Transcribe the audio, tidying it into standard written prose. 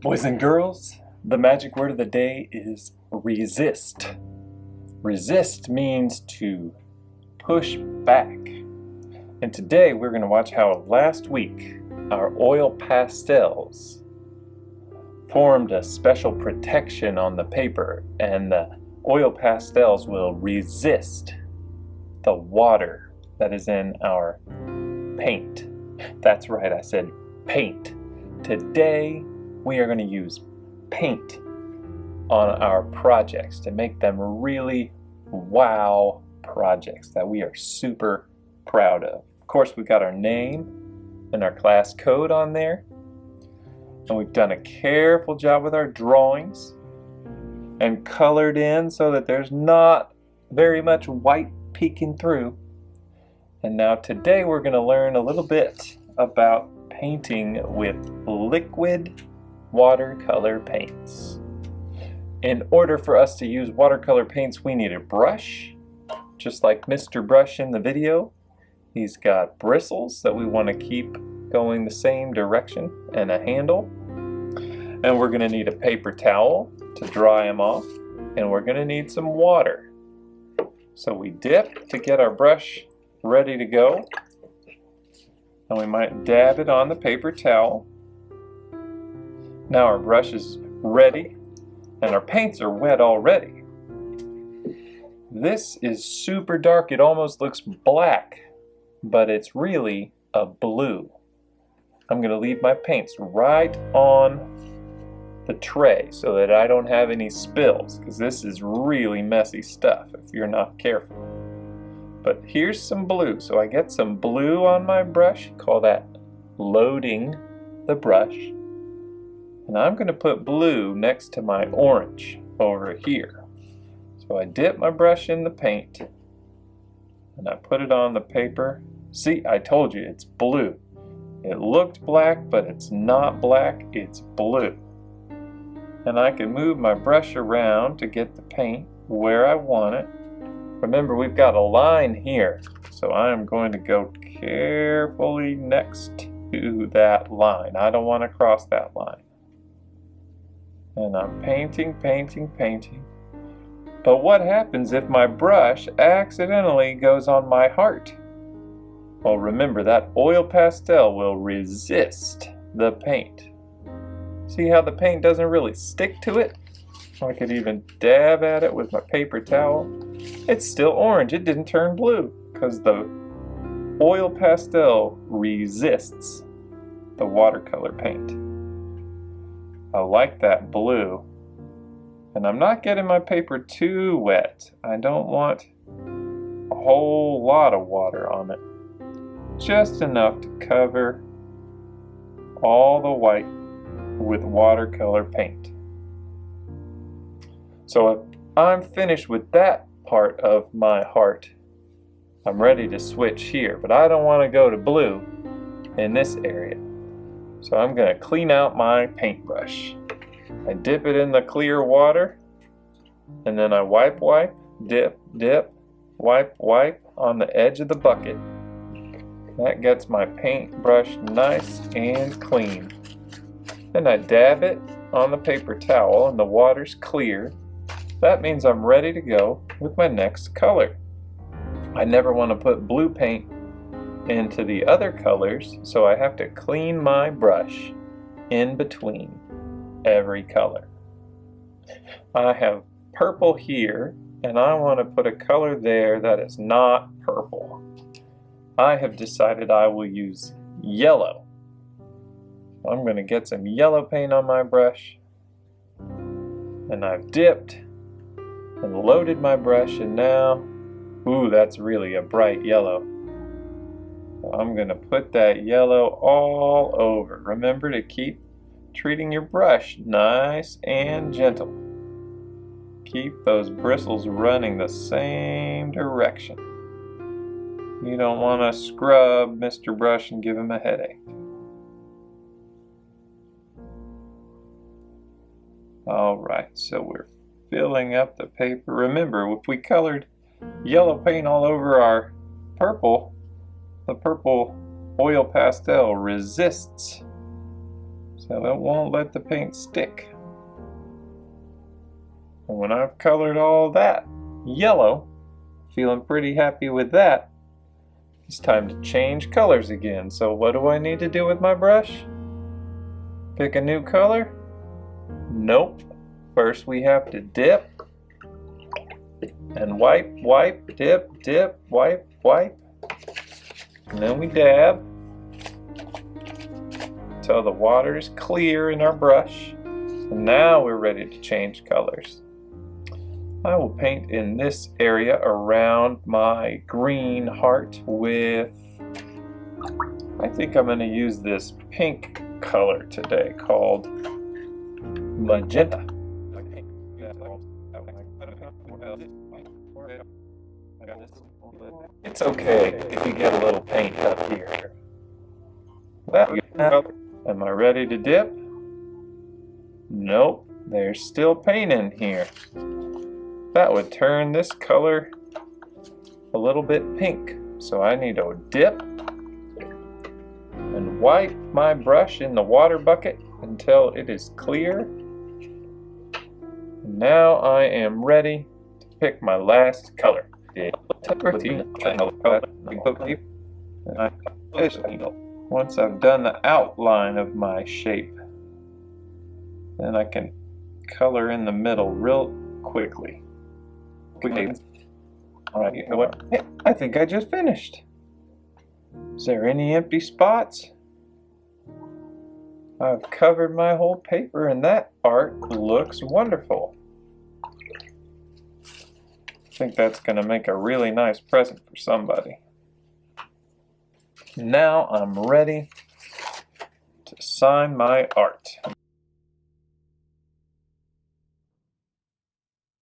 Boys and girls, the magic word of the day is resist. Resist means to push back. And today we're going to watch how last week our oil pastels formed a special protection on the paper, and the oil pastels will resist the water that is in our paint. That's right, I said paint. Today we are going to use paint on our projects to make them really wow projects that we are super proud of. Of course, we've got our name and our class code on there, and we've done a careful job with our drawings and colored in so that there's not very much white peeking through. And now today we're going to learn a little bit about painting with liquid watercolor paints. In order for us to use watercolor paints, we need a brush, just like Mr. Brush in the video. He's got bristles that we want to keep going the same direction, and a handle. And we're going to need a paper towel to dry them off, and we're going to need some water. So we dip to get our brush ready to go, and we might dab it on the paper towel. Now our brush is ready and our paints are wet already. This is super dark. It almost looks black, but it's really a blue. I'm going to leave my paints right on the tray so that I don't have any spills, because this is really messy stuff if you're not careful. But here's some blue. So I get some blue on my brush, call that loading the brush. And I'm going to put blue next to my orange over here. So I dip my brush in the paint and I put it on the paper. See, I told you it's blue. It looked black, but it's not black, it's blue. And I can move my brush around to get the paint where I want it. Remember, we've got a line here, so I'm going to go carefully next to that line. I don't want to cross that line. And I'm painting, painting, painting. But what happens if my brush accidentally goes on my heart? Well, remember, that oil pastel will resist the paint. See how the paint doesn't really stick to it? I could even dab at it with my paper towel. It's still orange. It didn't turn blue because the oil pastel resists the watercolor paint. I like that blue. And I'm not getting my paper too wet. I don't want a whole lot of water on it. Just enough to cover all the white with watercolor paint. So if I'm finished with that part of my heart, I'm ready to switch here, but I don't want to go to blue in this area. So I'm going to clean out my paintbrush. I dip it in the clear water, and then I wipe, dip, dip, wipe on the edge of the bucket. That gets my paintbrush nice and clean. Then I dab it on the paper towel and the water's clear. That means I'm ready to go with my next color. I never want to put blue paint into the other colors, so I have to clean my brush in between every color. I have purple here, and I want to put a color there that is not purple. I have decided I will use yellow. I'm going to get some yellow paint on my brush, and I've dipped and loaded my brush, and now, ooh, that's really a bright yellow. So I'm going to put that yellow all over. Remember to keep treating your brush nice and gentle. Keep those bristles running the same direction. You don't want to scrub Mr. Brush and give him a headache. Alright, so we're filling up the paper. Remember, if we colored yellow paint all over our purple, the purple oil pastel resists. so it won't let the paint stick. And when I've colored all that yellow, feeling pretty happy with that, it's time to change colors again. So what do I need to do with my brush? Pick a new color? Nope. First we have to dip and wipe, wipe, dip, dip, wipe, wipe. And then we dab until the water is clear in our brush. And now we're ready to change colors. I will paint in this area around my green heart with, I think I'm going to use this pink color today called magenta. It's okay if you get a little paint up here. Am I ready to dip? Nope, there's still paint in here. That would turn this color a little bit pink. So I need to dip and wipe my brush in the water bucket until it is clear. Now I am ready to pick my last color. Once I've done the outline of my shape, then I can color in the middle real quickly. Alright, you know what? Hey, I think I just finished. Is there any empty spots? I've covered my whole paper and that art looks wonderful. I think that's going to make a really nice present for somebody. Now I'm ready to sign my art.